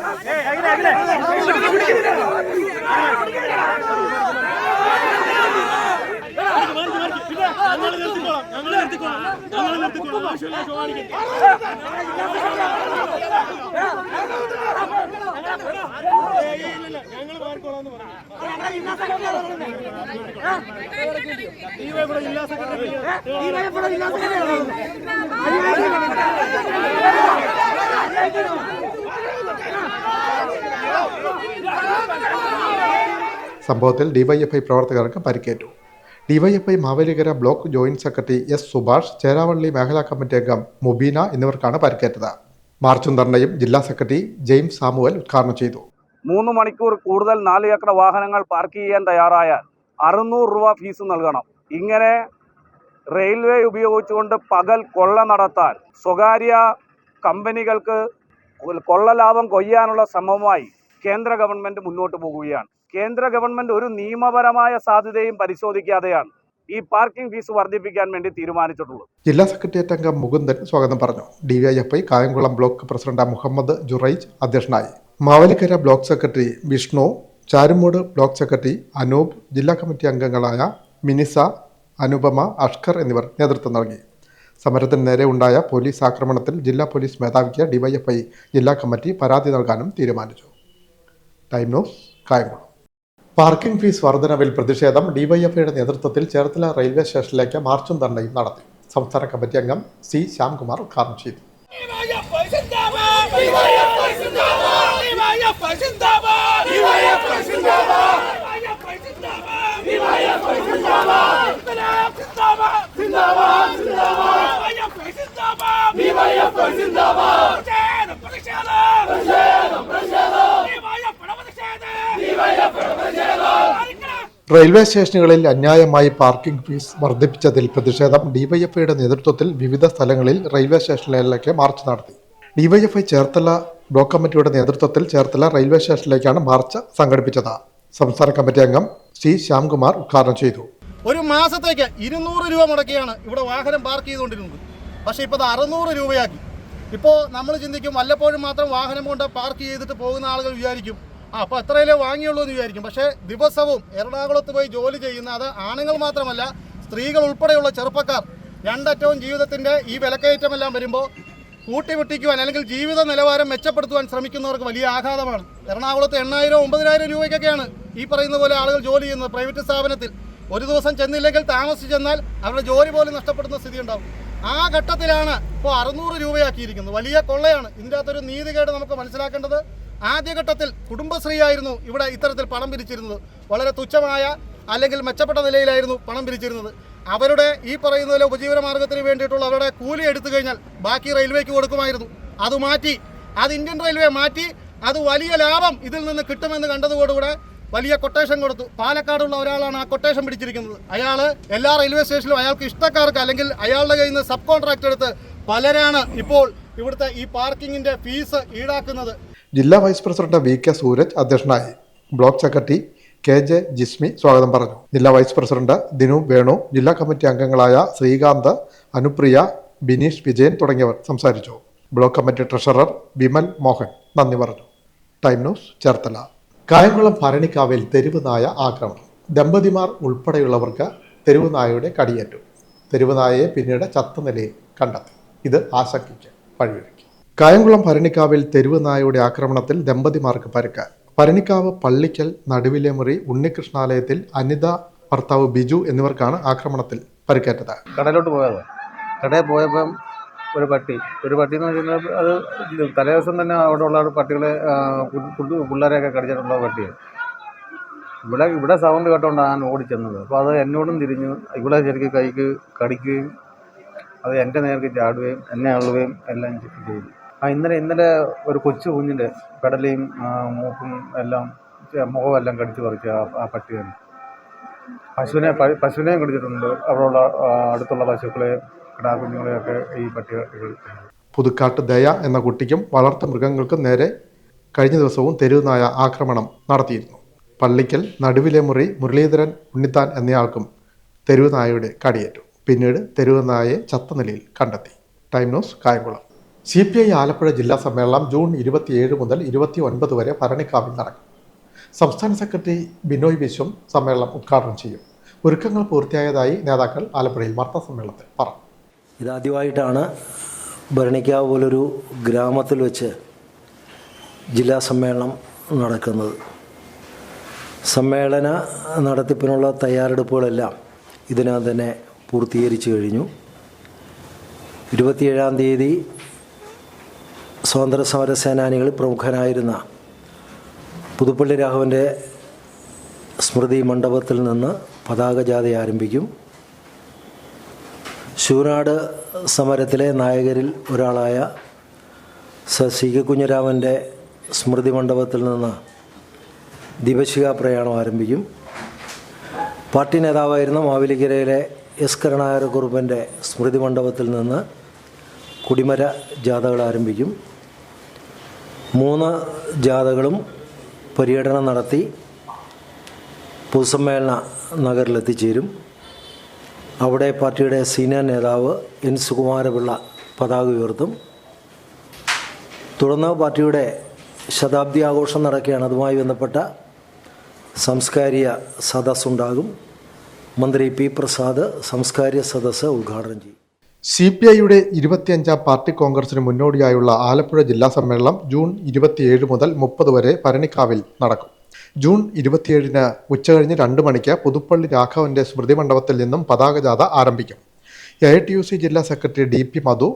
Speaker 1: സംഭവത്തിൽ DYFI പ്രവർത്തകർക്ക് പരിക്കേറ്റു. DYFI Mavelikkara block joint secretary S. Subhash, Cheravally മേഖലാ കമ്മിറ്റി അംഗം മുബീന എന്നിവർക്കാണ് പരിക്കേറ്റത്. മാർച്ചും ധർണയും ജില്ലാ സെക്രട്ടറി ജെയിംസ് സാമുവൽ ഉദ്ഘാടനം ചെയ്തു.
Speaker 5: 3 മണിക്കൂർ കൂടുതൽ 4 ചക്ര വാഹനങ്ങൾ പാർക്ക് ചെയ്യാൻ തയ്യാറായാൽ 600 രൂപ ഫീസ് നൽകണം. ഇങ്ങനെ റെയിൽവേ ഉപയോഗിച്ചുകൊണ്ട് പകൽ കൊള്ള നടത്താൻ സ്വകാര്യ കമ്പനികൾക്ക് കൊള്ള ലാഭം കൊയ്യാനുള്ള ശ്രമവുമായി കേന്ദ്ര ഗവൺമെൻറ് മുന്നോട്ട് പോകുകയാണ്. കേന്ദ്ര ഗവൺമെൻറ് ഒരു നിയമപരമായ സാധ്യതയും പരിശോധിക്കാതെയാണ് ഈ പാർക്കിംഗ് ഫീസ് വർദ്ധിപ്പിക്കാൻ വേണ്ടി തീരുമാനിച്ചിട്ടുള്ളത്.
Speaker 1: ജില്ലാ സെക്രട്ടേറിയറ്റ് അംഗം മുകുന്ദൻ സ്വാഗതം പറഞ്ഞു. DYFI Kayamkulam block president Muhammad Juraij അധ്യക്ഷനായി. Mavelikkara block secretary Vishnu, Charummood block secretary Anoop, ജില്ലാ കമ്മിറ്റി അംഗങ്ങളായ മിനിസ, അനുപമ, അഷ്കർ എന്നിവർ നേതൃത്വം നൽകി. സമരത്തിന് നേരെ ഉണ്ടായ പോലീസ് ആക്രമണത്തിൽ ജില്ലാ പോലീസ് മേധാവിക്ക് DYFI ജില്ലാ കമ്മിറ്റി പരാതി നൽകാനും തീരുമാനിച്ചു. Time News, Kayamkulam. Parking fees വർധനവിൽ പ്രതിഷേധം DYFIയുടെ നേതൃത്വത്തിൽ ചേർത്തല റെയിൽവേ സ്റ്റേഷനിലേക്ക് മാർച്ചും ധർണയും നടത്തി. സംസ്ഥാന കമ്മിറ്റി അംഗം C. ശ്യാംകുമാർ ഉദ്ഘാടനം ചെയ്തു. റെയിൽവേ സ്റ്റേഷനുകളിൽ അന്യായമായി പാർക്കിംഗ് ഫീസ് വർദ്ധിപ്പിച്ചതിൽ പ്രതിഷേധം ഡിവൈഎഫ്ഐയുടെ നേതൃത്വത്തിൽ വിവിധ സ്ഥലങ്ങളിൽ റെയിൽവേ സ്റ്റേഷനുകളിലേക്ക് മാർച്ച് നടത്തി. ഡിവൈഎഫ്ഐ ചേർത്തല ബ്ലോക്ക് കമ്മിറ്റിയുടെ നേതൃത്വത്തിൽ ചേർത്തല റെയിൽവേ സ്റ്റേഷനിലേക്കാണ് മാർച്ച് സംഘടിപ്പിച്ചത്. സംസ്ഥാന കമ്മിറ്റി അംഗം സി ശ്യാംകുമാർ ഉദ്ഘാടനം ചെയ്തു.
Speaker 6: ഒരു മാസത്തേക്ക് 200 രൂപ മുടക്കിയാണ് ഇവിടെ വാഹനം പാർക്ക് ചെയ്തുകൊണ്ടിരുന്നത്. പക്ഷേ ഇപ്പോൾ അത് 600 രൂപയാക്കി. ഇപ്പോൾ നമ്മൾ ചിന്തിക്കും, വല്ലപ്പോഴും മാത്രം വാഹനം കൊണ്ട് പാർക്ക് ചെയ്തിട്ട് പോകുന്ന ആളുകൾ വിചാരിക്കും അപ്പോൾ എത്രയല്ലേ വാങ്ങിയുള്ളൂ എന്ന് വിചാരിക്കും. പക്ഷേ ദിവസവും എറണാകുളത്ത് പോയി ജോലി ചെയ്യുന്ന, അത് ആണുങ്ങൾ മാത്രമല്ല സ്ത്രീകൾ ഉൾപ്പെടെയുള്ള ചെറുപ്പക്കാർ, രണ്ടറ്റവും ജീവിതത്തിൻ്റെ ഈ വിലക്കയറ്റമെല്ലാം വരുമ്പോൾ കൂട്ടിമുട്ടിക്കുവാൻ അല്ലെങ്കിൽ ജീവിത നിലവാരം മെച്ചപ്പെടുത്തുവാൻ ശ്രമിക്കുന്നവർക്ക് വലിയ ആഘാതമാണ്. എറണാകുളത്ത് 8,000 9,000 രൂപയ്ക്കൊക്കെയാണ് ഈ പറയുന്ന പോലെ ആളുകൾ ജോലി ചെയ്യുന്നത് പ്രൈവറ്റ് സ്ഥാപനത്തിൽ. ഒരു ദിവസം ചെന്നില്ലെങ്കിൽ താമസിച്ച് ചെന്നാൽ അവരുടെ ജോലി പോലും നഷ്ടപ്പെടുന്ന സ്ഥിതി ഉണ്ടാവും. ആ ഘട്ടത്തിലാണ് ഇപ്പോൾ 600 രൂപയാക്കിയിരിക്കുന്നത്. വലിയ കൊള്ളയാണ്. ഇതിൻ്റെ അകത്തൊരു നീതികേട് നമുക്ക് മനസ്സിലാക്കേണ്ടത്, ആദ്യഘട്ടത്തിൽ കുടുംബശ്രീ ആയിരുന്നു ഇവിടെ ഇത്തരത്തിൽ പണം പിരിച്ചിരുന്നത്. വളരെ തുച്ഛമായ അല്ലെങ്കിൽ മെച്ചപ്പെട്ട നിലയിലായിരുന്നു പണം പിരിച്ചിരുന്നത്. അവരുടെ ഈ പറയുന്നതിലെ ഉപജീവന മാർഗത്തിന് വേണ്ടിയിട്ടുള്ള അവരുടെ കൂലി എടുത്തു കഴിഞ്ഞാൽ ബാക്കി റെയിൽവേക്ക് കൊടുക്കുമായിരുന്നു. അത് മാറ്റി, അത് ഇന്ത്യൻ റെയിൽവേ മാറ്റി, അത് വലിയ ലാഭം ഇതിൽ നിന്ന് കിട്ടുമെന്ന് കണ്ടതോടുകൂടെ വലിയ കൊട്ടേഷൻ കൊടുത്തു. പാലക്കാടുള്ള ഒരാളാണ് ആ കൊട്ടേഷൻ പിടിച്ചിരിക്കുന്നത്. അയാൾ എല്ലാ റെയിൽവേ സ്റ്റേഷനിലും അയാൾക്ക് ഇഷ്ടക്കാർക്ക് അല്ലെങ്കിൽ അയാളുടെ കയ്യിൽ നിന്ന് സബ് കോൺട്രാക്ട് എടുത്ത് പലരാണ് ഇപ്പോൾ ഇവിടുത്തെ ഈ പാർക്കിങ്ങിൻ്റെ ഫീസ് ഈടാക്കുന്നത്.
Speaker 1: ജില്ലാ vice president V K Sooraj അധ്യക്ഷനായി. Block secretary K J Jismi സ്വാഗതം പറഞ്ഞു. ജില്ലാ വൈസ് പ്രസിഡന്റ് ദിനു വേണു, ജില്ലാ കമ്മിറ്റി അംഗങ്ങളായ ശ്രീകാന്ത്, അനുപ്രിയ, ബിനീഷ് വിജയൻ തുടങ്ങിയവർ സംസാരിച്ചു. Block committee treasurer Vimal Mohan നന്ദി പറഞ്ഞു. Time News Cherthala. കായംകുളം ഭരണിക്കാവിൽ തെരുവ് നായ ആക്രമണം. ദമ്പതിമാർ ഉൾപ്പെടെയുള്ളവർക്ക് തെരുവ് നായയുടെ കടിയേറ്റു. തെരുവ് നായയെ പിന്നീട് ചത്ത നിലയിൽ കണ്ടെത്തി. ഇത് ആശങ്കയ്ക്ക് വഴിയൊരുക്കി. കായംകുളം ഭരണിക്കാവിൽ തെരുവ് നായയുടെ ആക്രമണത്തിൽ ദമ്പതിമാർക്ക് പരിക്ക്. ഭരണിക്കാവ് പള്ളിക്കൽ നടുവിലെ മുറി ഉണ്ണികൃഷ്ണാലയത്തിൽ അനിത, ഭർത്താവ് ബിജു എന്നിവർക്കാണ് ആക്രമണത്തിൽ പരിക്കേറ്റത്.
Speaker 7: കടയിലോട്ട് പോയത്, കടയിൽ പോയപ്പം ഒരു പട്ടി എന്ന് വെച്ചാൽ അത് തലേദിവസം തന്നെ അവിടെ ഉള്ള പട്ടികളെ പിള്ളേരെയൊക്കെ കടിച്ചിട്ടുള്ള പട്ടിയാണ്. ഇവിടെ സൗണ്ട് കേട്ടോണ്ടാണ് ഞാൻ ഓടിച്ചെന്നത്. അപ്പോൾ അത് എന്നോടും തിരിഞ്ഞു, ഇവിടെ ശരിക്കും കൈക്ക് കടിക്കുകയും അത് എൻ്റെ നേർക്ക് ചാടുകയും എന്നെ അള്ളുകയും എല്ലാം ചെയ്തു. ഇന്നലെ ഒരു കൊച്ചു കുഞ്ഞിൻ്റെ പെടലയും മൂക്കും എല്ലാം മുഖമെല്ലാം കടിച്ചു പറിച്ച ആ പട്ടിയാണ്. പശുവിനെയും കടിച്ചിട്ടുണ്ട്. അവിടെയുള്ള അടുത്തുള്ള പശുക്കളെയും കിടാക്കുഞ്ഞുങ്ങളെയൊക്കെ ഈ പട്ടികൾ.
Speaker 1: പുതുക്കാട്ട് ദയ എന്ന കുട്ടിക്കും വളർത്തു മൃഗങ്ങൾക്കും നേരെ കഴിഞ്ഞ ദിവസവും തെരുവ് നായ ആക്രമണം നടത്തിയിരുന്നു. പള്ളിക്കൽ നടുവിലെ മുറി മുരളീധരൻ ഉണ്ണിത്താൻ എന്നയാൾക്കും തെരുവ് നായയുടെ കടിയേറ്റു. പിന്നീട് തെരുവ് നായയെ ചത്ത നിലയിൽ കണ്ടെത്തി. Time News Kayamkulam. CPI Alappuzha ജില്ലാ സമ്മേളനം ജൂൺ 27 മുതൽ 29 വരെ ഭരണിക്കാവിൽ നടക്കും. സംസ്ഥാന സെക്രട്ടറി ബിനോയ് വിശ്വം സമ്മേളനം ഉദ്ഘാടനം ചെയ്യും. ഒരുക്കങ്ങൾ പൂർത്തിയായതായി നേതാക്കൾ ആലപ്പുഴയിൽ വാർത്താസമ്മേളനത്തിൽ പറഞ്ഞു.
Speaker 8: ഇതാദ്യമായിട്ടാണ് ഭരണിക്കാവ് പോലൊരു ഗ്രാമത്തിൽ വെച്ച് ജില്ലാ സമ്മേളനം നടക്കുന്നത്. സമ്മേളന നടത്തിപ്പിനുള്ള തയ്യാറെടുപ്പുകളെല്ലാം ഇതിനകം തന്നെ പൂർത്തീകരിച്ചു കഴിഞ്ഞു. 27-ാം തീയതി സ്വാതന്ത്ര്യ സമര സേനാനികളിൽ പ്രമുഖനായിരുന്ന പുതുപ്പള്ളി രാഘവൻ്റെ സ്മൃതി മണ്ഡപത്തിൽ നിന്ന് പതാക ജാഥ ആരംഭിക്കും. ശൂനാട് സമരത്തിലെ നായകരിൽ ഒരാളായ സി കെ കുഞ്ഞിരാമൻ്റെ സ്മൃതി മണ്ഡപത്തിൽ നിന്ന് ദീപശിഖാ പ്രയാണം ആരംഭിക്കും. പാർട്ടി നേതാവായിരുന്ന മാവേലിക്കരയിലെ എസ് കരുണാകരക്കുറുപ്പിൻ്റെ സ്മൃതി മണ്ഡപത്തിൽ നിന്ന് കുടിമര ജാഥകൾ ആരംഭിക്കും. 3 ജാഥകളും പര്യടനം നടത്തി പൊതുസമ്മേളന നഗറിലെത്തിച്ചേരും. അവിടെ പാർട്ടിയുടെ സീനിയർ നേതാവ് എൻ സുകുമാരപിള്ള പതാക ഉയർത്തും. തുടർന്ന് പാർട്ടിയുടെ ശതാബ്ദി ആഘോഷം നടക്കുകയാണ്. അതുമായി ബന്ധപ്പെട്ട സാംസ്കാരിക സദസ്സുണ്ടാകും. മന്ത്രി പി പ്രസാദ് സാംസ്കാരിക സദസ്സ് ഉദ്ഘാടനം ചെയ്യും.
Speaker 1: CPIയുടെ 25ാം പാർട്ടി കോൺഗ്രസിന് മുന്നോടിയായുള്ള ആലപ്പുഴ ജില്ലാ സമ്മേളനം ജൂൺ 27 മുതൽ 30 വരെ ഭരണിക്കാവിൽ നടക്കും. ജൂൺ 27-ന് ഉച്ചകഴിഞ്ഞ് 2 മണിക്ക് പുതുപ്പള്ളി രാഘവന്റെ സ്മൃതി മണ്ഡപത്തിൽ നിന്നും പതാക ജാഥ ആരംഭിക്കും. AITUC ജില്ലാ സെക്രട്ടറി DP മധു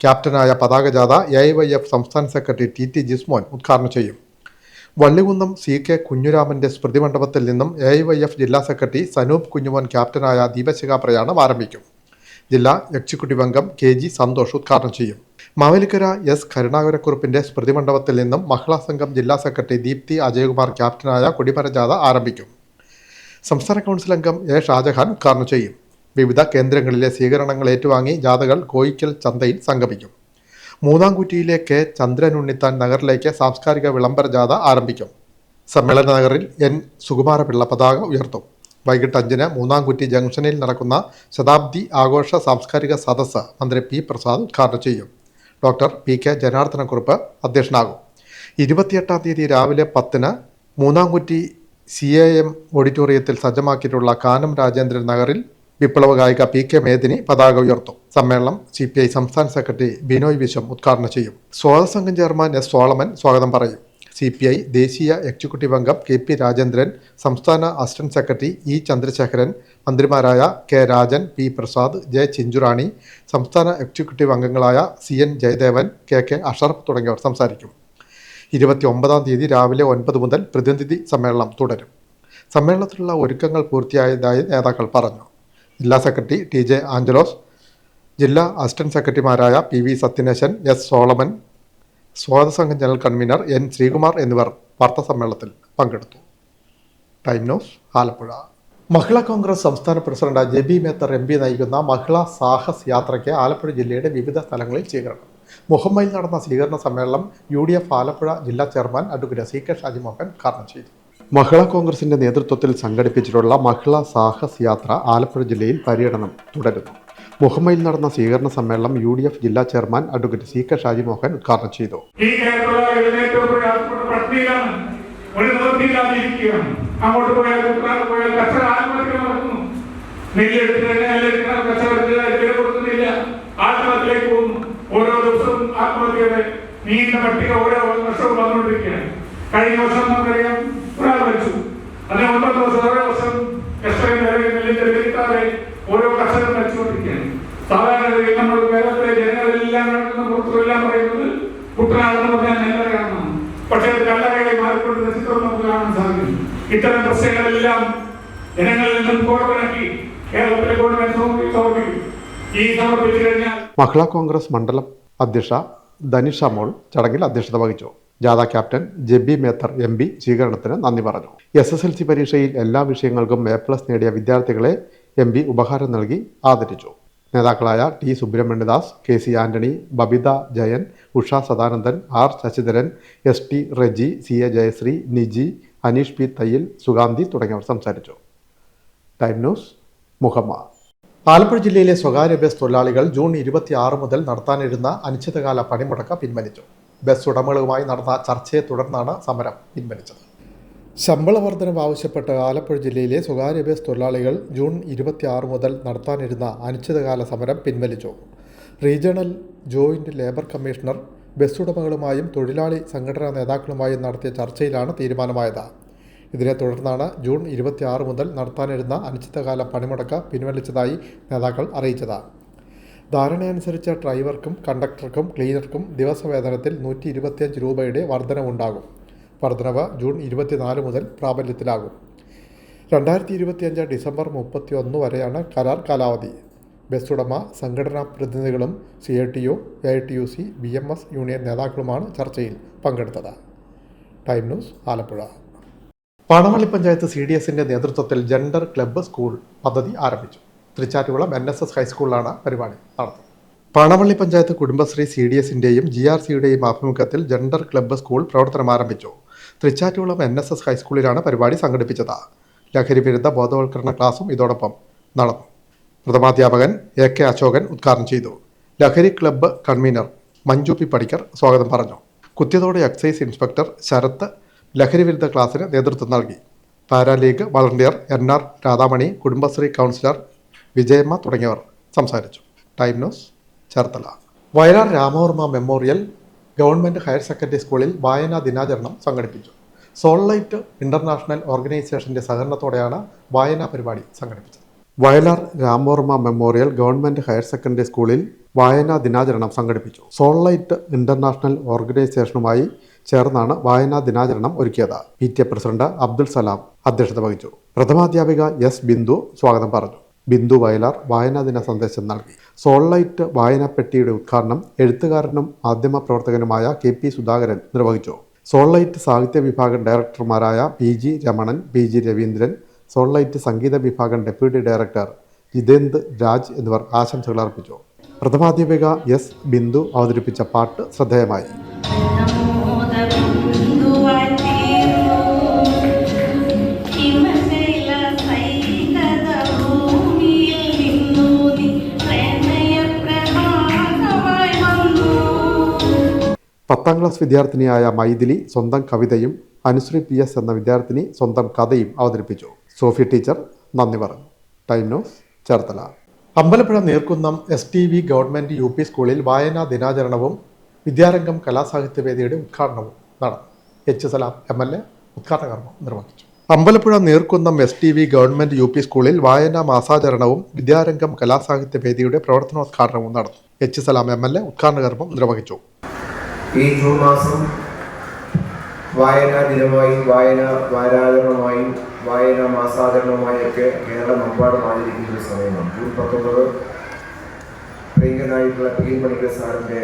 Speaker 1: ക്യാപ്റ്റനായ പതാക ജാഥ AIYF സംസ്ഥാന സെക്രട്ടറി TT ജിസ്മോൻ ഉദ്ഘാടനം ചെയ്യും. വള്ളികുന്നം CK കുഞ്ഞുരാമന്റെ സ്മൃതി മണ്ഡപത്തിൽ നിന്നും AIYF ജില്ലാ സെക്രട്ടറി സനൂപ് കുഞ്ഞുമോൻ ക്യാപ്റ്റനായ ദീപശിഖാ പ്രയാണം ആരംഭിക്കും. ജില്ലാ എക്സിക്യൂട്ടീവ് അംഗം KG സന്തോഷ് ഉദ്ഘാടനം ചെയ്യും. മാവേലിക്കര എസ് കരുണാകരക്കുറുപ്പിന്റെ സ്മൃതി മണ്ഡപത്തിൽ നിന്നും മഹിളാ സംഘം ജില്ലാ സെക്രട്ടറി ദീപ്തി അജയകുമാർ ക്യാപ്റ്റനായ കൊടിമര ജാഥ ആരംഭിക്കും. സംസ്ഥാന കൗൺസിൽ അംഗം എ ഷാജഹാൻ ഉദ്ഘാടനം ചെയ്യും. വിവിധ കേന്ദ്രങ്ങളിലെ സ്വീകരണങ്ങൾ ഏറ്റുവാങ്ങി ജാഥകൾ കോയിക്കൽ ചന്തയിൽ സംഗമിക്കും. മൂന്നാംകുറ്റിയിലെ കെ ചന്ദ്രനുണ്ണിത്താൻ നഗറിലേക്ക് സാംസ്കാരിക വിളംബര ജാഥ ആരംഭിക്കും. സമ്മേളന നഗറിൽ എൻ സുകുമാരപിള്ള പതാക ഉയർത്തും. വൈകിട്ട് 5-ന് മൂന്നാംകുറ്റി ജംഗ്ഷനിൽ നടക്കുന്ന ശതാബ്ദി ആഘോഷ സാംസ്കാരിക സദസ്സ് മന്ത്രി പി പ്രസാദ് ഉദ്ഘാടനം ചെയ്യും. ഡോക്ടർ പി കെ ജനാർദ്ദനക്കുറുപ്പ് അധ്യക്ഷനാകും. 28-ാം തീയതി രാവിലെ 10-ന് മൂന്നാംകുറ്റി CAM ഓഡിറ്റോറിയത്തിൽ സജ്ജമാക്കിയിട്ടുള്ള കാനം രാജേന്ദ്രൻ നഗറിൽ വിപ്ലവ ഗായിക പി കെ മേദിനി പതാക ഉയർത്തും. സമ്മേളനം CPI സംസ്ഥാന സെക്രട്ടറി ബിനോയ് വിശ്വം ഉദ്ഘാടനം ചെയ്യും. സ്വാഗത സംഘം ചെയർമാൻ S സോളമൻ സ്വാഗതം പറയും. CPI ദേശീയ എക്സിക്യൂട്ടീവ് അംഗം KP രാജേന്ദ്രൻ, സംസ്ഥാന അസിസ്റ്റന്റ് സെക്രട്ടറി E ചന്ദ്രശേഖരൻ, മന്ത്രിമാരായ K Rajan, P Prasad, J Chinchu Rani, സംസ്ഥാന എക്സിക്യൂട്ടീവ് അംഗങ്ങളായ CN ജയദേവൻ, KK അഷറഫ് തുടങ്ങിയവർ സംസാരിക്കും. 29-ാം തീയതി രാവിലെ 9 മുതൽ പ്രതിനിധി സമ്മേളനം തുടരും. സമ്മേളനത്തിലുള്ള ഒരുക്കങ്ങൾ പൂർത്തിയായതായി നേതാക്കൾ പറഞ്ഞു. ജില്ലാ സെക്രട്ടറി TJ ആഞ്ചലോസ്, ജില്ലാ അസിസ്റ്റന്റ് സെക്രട്ടറിമാരായ PV സത്യനേശൻ, S സോളമൻ, സ്വാഗത സംഘം ജനറൽ കൺവീനർ N ശ്രീകുമാർ എന്നിവർ വാർത്താസമ്മേളനത്തിൽ പങ്കെടുത്തു. Time News, Alappuzha. മഹിളാ കോൺഗ്രസ് സംസ്ഥാന പ്രസിഡന്റ് JB മേത്തർ MP നയിക്കുന്ന മഹിളാ സാഹസ് യാത്രയ്ക്ക് ആലപ്പുഴ ജില്ലയുടെ വിവിധ സ്ഥലങ്ങളിൽ സ്വീകരണം. മുഹമ്മയിൽ നടന്ന സ്വീകരണ സമ്മേളനം UDF ആലപ്പുഴ ജില്ലാ ചെയർമാൻ അഡ്വക്കേറ്റ് CK ഷാജിമോഹൻ ഉദ്ഘാടനം ചെയ്തു. മഹിളാ കോൺഗ്രസിന്റെ നേതൃത്വത്തിൽ സംഘടിപ്പിച്ചിട്ടുള്ള മഹിളാ സാഹസ് യാത്ര ആലപ്പുഴ ജില്ലയിൽ പര്യടനം തുടരുന്നു. മുഹമ്മയിൽ നടന്ന സ്വീകരണ സമ്മേളനം UDF ജില്ലാ ചെയർമാൻ അഡ്വക്കേറ്റ് CK ഷാജിമോഹൻ ഉദ്ഘാടനം ചെയ്തു.
Speaker 9: അങ്ങോട്ട് പോയാൽ കച്ചവടം ആത്മഹത്യ നടക്കുന്നു. കൊടുക്കുന്നില്ല, ആത്മഹത്യയിലേക്ക് പോകുന്നു. ഓരോ ദിവസവും ആത്മഹത്യയുടെ നീണ്ട പട്ടിക ഓരോ വർഷവും വന്നുകൊണ്ടിരിക്കുകയാണ്. കഴിഞ്ഞ വർഷം നമുക്കറിയാം ഒരാൾ മരിച്ചു. അതിന് 9 ദിവസം ഓരോ വർഷം കിട്ടാതെ ഓരോ കർഷകരും മരിച്ചുകൊണ്ടിരിക്കുകയാണ്. സാധാരണ നമ്മൾ കേരളത്തിലെ ജനങ്ങളെല്ലാം നടക്കുന്ന പുറത്തുമെല്ലാം പറയുന്നത് കുട്ടനാടെന്ന് പറഞ്ഞാൽ നെല്ലറയാണെന്നാണ്. പക്ഷേ അത് കല്ലറകളെ മാറിക്കൊണ്ട് നശിച്ചോളം നമുക്ക് കാണാൻ സാധിക്കും. ഇത്തരം പ്രശ്നങ്ങളെല്ലാം ജനങ്ങളിൽ നിന്നും പുറത്തിറക്കി കേരളത്തിലെ ഗവൺമെന്റ് ഈ സമർപ്പിച്ചു കഴിഞ്ഞാൽ.
Speaker 1: മഹിളാ കോൺഗ്രസ് മണ്ഡലം അധ്യക്ഷ ധനിഷ മോൾ ചടങ്ങിൽ അധ്യക്ഷത വഹിച്ചു. ജാഥ ക്യാപ്റ്റൻ JB മേത്തർ MP സ്വീകരണത്തിന് നന്ദി പറഞ്ഞു. SSLC പരീക്ഷയിൽ എല്ലാ വിഷയങ്ങൾക്കും A+ നേടിയ വിദ്യാർത്ഥികളെ MP ഉപഹാരം നൽകി ആദരിച്ചു. നേതാക്കളായ T Subramanyadas, KC Antony, Babita Jayan, Usha Sadanandan, R Sasidharan, ST Reji, CA Jayashree, Niji, Aneesh P Thayyil, Suganthi തുടങ്ങിയവർ സംസാരിച്ചു. Time news, Muhamma. ആലപ്പുഴ ജില്ലയിലെ സ്വകാര്യ ബസ് തൊഴിലാളികൾ ജൂൺ 26 മുതൽ നടത്താനിരുന്ന അനിശ്ചിതകാല പണിമുടക്ക് പിൻവലിച്ചു. ബസ് ഉടമകളുമായി നടന്ന ചർച്ചയെ തുടർന്നാണ് സമരം പിൻവലിച്ചത്. ശമ്പള വർധനവ് ആവശ്യപ്പെട്ട് ആലപ്പുഴ ജില്ലയിലെ സ്വകാര്യ ബസ് തൊഴിലാളികൾ ജൂൺ 26 മുതൽ നടത്താനിരുന്ന അനിശ്ചിതകാല സമരം പിൻവലിച്ചു. Regional joint labour commissioner bus ഉടമകളുമായും തൊഴിലാളി സംഘടനാ നേതാക്കളുമായും നടത്തിയ ചർച്ചയിലാണ് തീരുമാനമായത്. ഇതിനെ തുടർന്നാണ് ജൂൺ 26 മുതൽ നടത്താനിരുന്ന അനിശ്ചിതകാല പണിമുടക്ക് പിൻവലിച്ചതായി നേതാക്കൾ അറിയിച്ചത്. ധാരണയനുസരിച്ച് ഡ്രൈവർക്കും കണ്ടക്ടർക്കും ക്ലീനർക്കും ദിവസവേതനത്തിൽ 125 രൂപയുടെ വർധനവുണ്ടാകും. വർധനവ് ജൂൺ 24 മുതൽ പ്രാബല്യത്തിലാകും. 2025 ഡിസംബർ 31 വരെയാണ് കരാർ കാലാവധി. ബസ് ഉടമ സംഘടനാ പ്രതിനിധികളും CITU, AITUC, BMS യൂണിയൻ നേതാക്കളുമാണ് ചർച്ചയിൽ പങ്കെടുത്തത്. Time News, Alappuzha. പാണവള്ളി പഞ്ചായത്ത് CDSന്റെ നേതൃത്വത്തിൽ ജെൻഡർ ക്ലബ്ബ് സ്കൂൾ പദ്ധതി ആരംഭിച്ചു. തൃച്ചാറ്റുകുളം NSS ഹൈസ്കൂളിലാണ് പരിപാടി നടത്തുന്നത്. പാണവള്ളി പഞ്ചായത്ത് കുടുംബശ്രീ CDSന്റെയും GRCയുടെയും ആഭിമുഖ്യത്തിൽ ജെൻഡർ ക്ലബ്ബ് സ്കൂൾ പ്രവർത്തനം ആരംഭിച്ചു. തൃച്ചാറ്റുകുളം NSS ഹൈസ്കൂളിലാണ് പരിപാടി സംഘടിപ്പിച്ചത്. ലഹരി വിരുദ്ധ ബോധവൽക്കരണ ക്ലാസും ഇതോടൊപ്പം നടന്നു. പ്രഥമാധ്യാപകൻ AK അശോകൻ ഉദ്ഘാടനം ചെയ്തു. ലഹരി club convener Manju P Padikkar സ്വാഗതം പറഞ്ഞു. കുത്തിയതോട് എക്സൈസ് ഇൻസ്പെക്ടർ ശരത്ത് ലഹരി വിരുദ്ധ ക്ലാസ്സിന് നേതൃത്വം നൽകി. Paralegal volunteer NR Radhamani, Kudumbashree councillor Vijayamma തുടങ്ങിയവർ സംസാരിച്ചു. Time News, Cherthala. Vayalar Ramavarma memorial government higher secondary സ്കൂളിൽ വായനാ ദിനാചരണം സംഘടിപ്പിച്ചു. സോൾലൈറ്റ് ഇന്റർനാഷണൽ ഓർഗനൈസേഷന്റെ സഹകരണത്തോടെയാണ് വായനാ പരിപാടി സംഘടിപ്പിച്ചത്. Vayalar Ramavarma memorial government higher secondary സ്കൂളിൽ വായനാ ദിനാചരണം സംഘടിപ്പിച്ചു. സോൾലൈറ്റ് ഇന്റർനാഷണൽ ഓർഗനൈസേഷനുമായി ചേർന്നാണ് വായനാ ദിനാചരണം ഒരുക്കിയത്. PTA പ്രസിഡന്റ് അബ്ദുൽ സലാം അധ്യക്ഷത വഹിച്ചു. പ്രഥമാധ്യാപിക S ബിന്ദു സ്വാഗതം പറഞ്ഞു. ബിന്ദു വയലാർ വായനാ ദിന സന്ദേശം നൽകി. സോൾലൈറ്റ് വായനാപ്പെട്ടിയുടെ ഉദ്ഘാടനം എഴുത്തുകാരനും മാധ്യമപ്രവർത്തകനുമായ KP സുധാകരൻ നിർവഹിച്ചു. സോൾലൈറ്റ് സാഹിത്യ വിഭാഗം ഡയറക്ടർമാരായ PG രമണൻ, PG രവീന്ദ്രൻ, സോൺലൈറ്റ് സംഗീത വിഭാഗം ഡെപ്യൂട്ടി ഡയറക്ടർ ജിതേന്ദ് രാജ് എന്നിവർ ആശംസകൾ അർപ്പിച്ചു. പ്രഥമാധ്യാപിക എസ് ബിന്ദു അവതരിപ്പിച്ച പാട്ട് ശ്രദ്ധേയമായി. പത്താം ക്ലാസ് വിദ്യാർത്ഥിനിയായ മൈഥിലി സ്വന്തം കവിതയും അനുശ്രീ PS എന്ന വിദ്യാർത്ഥിനി സ്വന്തം കഥയും അവതരിപ്പിച്ചു. സോഫി ടീച്ചർ നന്ദി പറഞ്ഞു. Time News Cherthala. Ambalappuzha Neerkunnam STV government UP സ്കൂളിൽ വായനാ ദിനാചരണവും വിദ്യാരംഗം കലാസാഹിത്യവേദിയുടെ ഉദ്ഘാടനവും നടന്നു. H. സലാം MLA ഉദ്ഘാടന കർമ്മം നിർവഹിച്ചു. Ambalappuzha Neerkunnam STV government UP സ്കൂളിൽ വായനാ മാസാചരണവും വിദ്യാരംഗം കലാസാഹിത്യവേദിയുടെ പ്രവർത്തനോദ്ഘാടനവും നടന്നു. H. സലാം MLA ഉദ്ഘാടന കർമ്മം നിർവഹിച്ചു.
Speaker 10: ഈ ജൂൺ മാസം വായനാ ദിനമായും വായനാ വാരാചരണമായും വായനാ മാസാചരണവുമായൊക്കെ കേരളമെമ്പാടും ആചരിക്കുന്ന ഒരു സമയമാണ്. ജൂൺ 19 പ്രിയങ്കനായിട്ടുള്ള PN പണിക്കർ സാറിൻ്റെ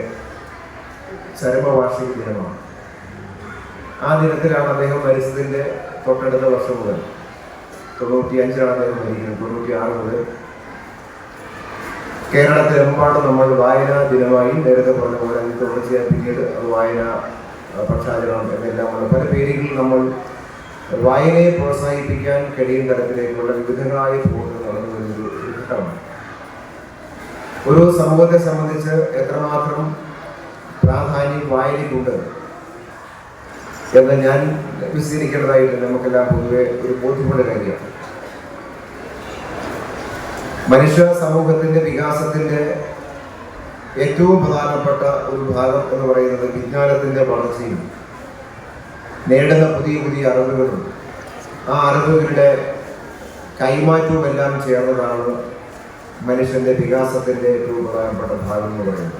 Speaker 10: ചരമവാർഷിക ദിനമാണ്. ആ ദിനത്തിലാണ് അദ്ദേഹം മരിച്ചതിൻ്റെ തൊട്ടടുത്ത വർഷം മുതൽ 95 അദ്ദേഹം മരിക്കുന്നത്. 96 മുതൽ കേരളത്തിലെമ്പാടും നമ്മൾ വായനാ ദിനമായി നേരത്തെ പറഞ്ഞ പോലെ അതിന് തുടർച്ചയായി പിന്നീട് വായന പക്ഷാചരണം എന്നെല്ലാം പല പേരുകളിൽ നമ്മൾ വായനയെ പ്രോത്സാഹിപ്പിക്കാൻ കഴിയുന്ന തരത്തിലേക്കുള്ള വിവിധങ്ങളായ പ്രവർത്തനങ്ങൾ നടന്നു വരുന്നൊരു ഘട്ടമാണ്. ഒരു സമൂഹത്തെ സംബന്ധിച്ച് എത്രമാത്രം പ്രാധാന്യം വായനയ്ക്കുണ്ട് എന്ന് ഞാൻ വിശദീകരിക്കേണ്ടതായിട്ട് നമുക്കെല്ലാം പൊതുവെ ഒരു ബോധ്യമുള്ള കാര്യമാണ്. മനുഷ്യ സമൂഹത്തിൻ്റെ വികാസത്തിൻ്റെ ഏറ്റവും പ്രധാനപ്പെട്ട ഒരു ഭാഗം എന്ന് പറയുന്നത് വിജ്ഞാനത്തിൻ്റെ വളർച്ചയും നേടുന്ന പുതിയ പുതിയ അറിവുകളും ആ അറിവുകളുടെ കൈമാറ്റവും എല്ലാം ചേർന്നതാണ് മനുഷ്യൻ്റെ വികാസത്തിൻ്റെ ഏറ്റവും പ്രധാനപ്പെട്ട ഭാഗം എന്ന് പറയുന്നത്.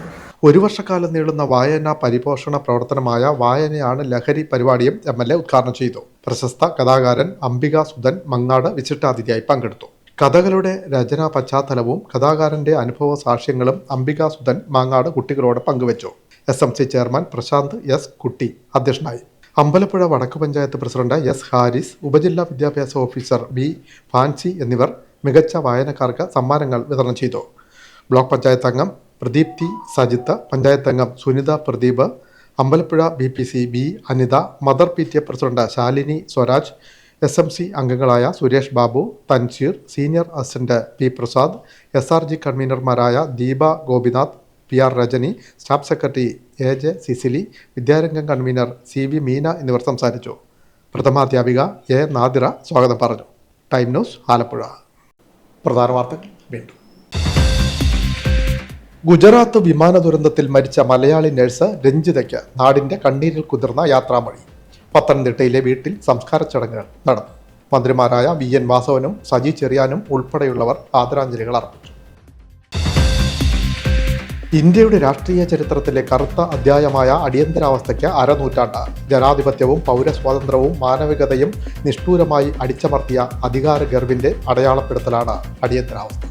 Speaker 1: ഒരു വർഷക്കാലം നീളുന്ന വായനാ പരിപോഷണ പ്രവർത്തനമായ വായനയാണ് ലഹരി പരിപാടിയും MLA ഉദ്ഘാടനം ചെയ്തു. പ്രശസ്ത കഥാകാരൻ അംബിക സുധൻ മങ്ങാട് വിശിഷ്ടാതിഥിയായി പങ്കെടുത്തു. കഥകളുടെ രചനാ പശ്ചാത്തലവും കഥാകാരന്റെ അനുഭവ സാക്ഷ്യങ്ങളും അംബിക സുധൻ മാങ്ങാട് കുട്ടികളോട് പങ്കുവച്ചു. SMC chairman Prashanth S. Kutty അധ്യക്ഷനായി. അമ്പലപ്പുഴ വടക്ക് പഞ്ചായത്ത് പ്രസിഡന്റ് S. ഹാരിസ്, ഉപജില്ലാ വിദ്യാഭ്യാസ ഓഫീസർ B. ഫാൻസി എന്നിവർ മികച്ച വായനക്കാർക്ക് സമ്മാനങ്ങൾ വിതരണം ചെയ്തു. ബ്ലോക്ക് പഞ്ചായത്ത് അംഗം പ്രദീപ്തി സജിത്ത്, പഞ്ചായത്ത് അംഗം Sunitha Pradeep, Ambalappuzha BPC B. Anitha, mother PTA president Shalini Swaraj, SMC അംഗങ്ങളായ Suresh Babu, Thansheer, senior assistant P. Prasad, SRG കൺവീനർമാരായ Deepa Gopinath, PR Rajani, staff secretary AJ Cicily, Vidyarangam convener CV Meena എന്നിവർ സംസാരിച്ചു. പ്രഥമാധ്യാപിക A. നാദിറ സ്വാഗതം പറഞ്ഞു. Time News Alappuzha. പ്രധാന വാർത്തകൾ വീണ്ടും. ഗുജറാത്ത് വിമാന ദുരന്തത്തിൽ മരിച്ച മലയാളി നഴ്സ് രഞ്ജിതയ്ക്ക് നാടിന്റെ കണ്ണീരിൽ കുതിർന്ന യാത്രാമൊഴി. പത്തനംതിട്ടയിലെ വീട്ടിൽ സംസ്കാര ചടങ്ങുകൾ നടന്നു. മന്ത്രിമാരായ VN വാസവനും സജി ചെറിയാനും ഉൾപ്പെടെയുള്ളവർ ആദരാഞ്ജലികൾ അർപ്പിച്ചു. ഇന്ത്യയുടെ രാഷ്ട്രീയ ചരിത്രത്തിലെ കറുത്ത അധ്യായമായ അടിയന്തരാവസ്ഥയ്ക്ക് അരനൂറ്റാണ്ട്. ജനാധിപത്യവും പൗരസ്വാതന്ത്ര്യവും മാനവികതയും നിഷ്ഠൂരമായി അടിച്ചമർത്തിയ അധികാര ഗർവിന്റെ അടയാളപ്പെടുത്തലാണ് അടിയന്തരാവസ്ഥ.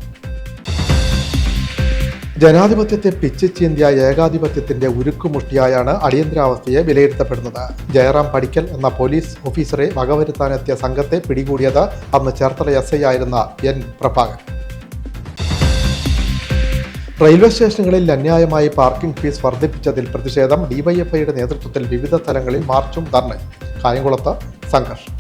Speaker 1: ജനാധിപത്യത്തെ പിച്ചിച്ചീന്തിയ ഏകാധിപത്യത്തിന്റെ ഉരുക്കുമുഷ്ടിയായാണ് അടിയന്തരാവസ്ഥയെ വിലയിരുത്തപ്പെടുന്നത്. ജയറാം പടിക്കൽ എന്ന പോലീസ് ഓഫീസറെ വകവരുത്താനെത്തിയ സംഘത്തെ പിടികൂടിയത് അന്ന് ചേർത്തല SI ആയിരുന്ന N. പ്രഭാകരൻ. റെയിൽവേ സ്റ്റേഷനുകളിൽ അന്യായമായി പാർക്കിംഗ് ഫീസ് വർദ്ധിപ്പിച്ചതിൽ പ്രതിഷേധം. DYFIയുടെ നേതൃത്വത്തിൽ വിവിധ സ്ഥലങ്ങളിൽ മാർച്ചും ധർണയും. കായംകുളത്ത് സംഘർഷം.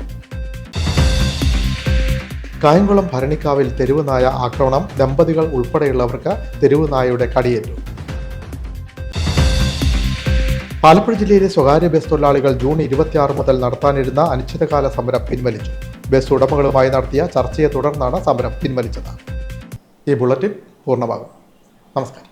Speaker 1: കായംകുളം ഭരണിക്കാവിൽ തെരുവുനായ ആക്രമണം. ദമ്പതികൾ ഉൾപ്പെടെയുള്ളവർക്ക് തെരുവുനായയുടെ കടിയേറ്റു. ആലപ്പുഴ ജില്ലയിലെ സ്വകാര്യ ബസ് തൊഴിലാളികൾ ജൂൺ 26 മുതൽ നടത്താനിരുന്ന അനിശ്ചിതകാല സമരം പിൻവലിച്ചു. ബസ് ഉടമകളുമായി നടത്തിയ ചർച്ചയെ തുടർന്നാണ് സമരം പിൻവലിച്ചത്. ഈ ബുള്ളറ്റിൻ പൂർണ്ണമാകും. നമസ്കാരം.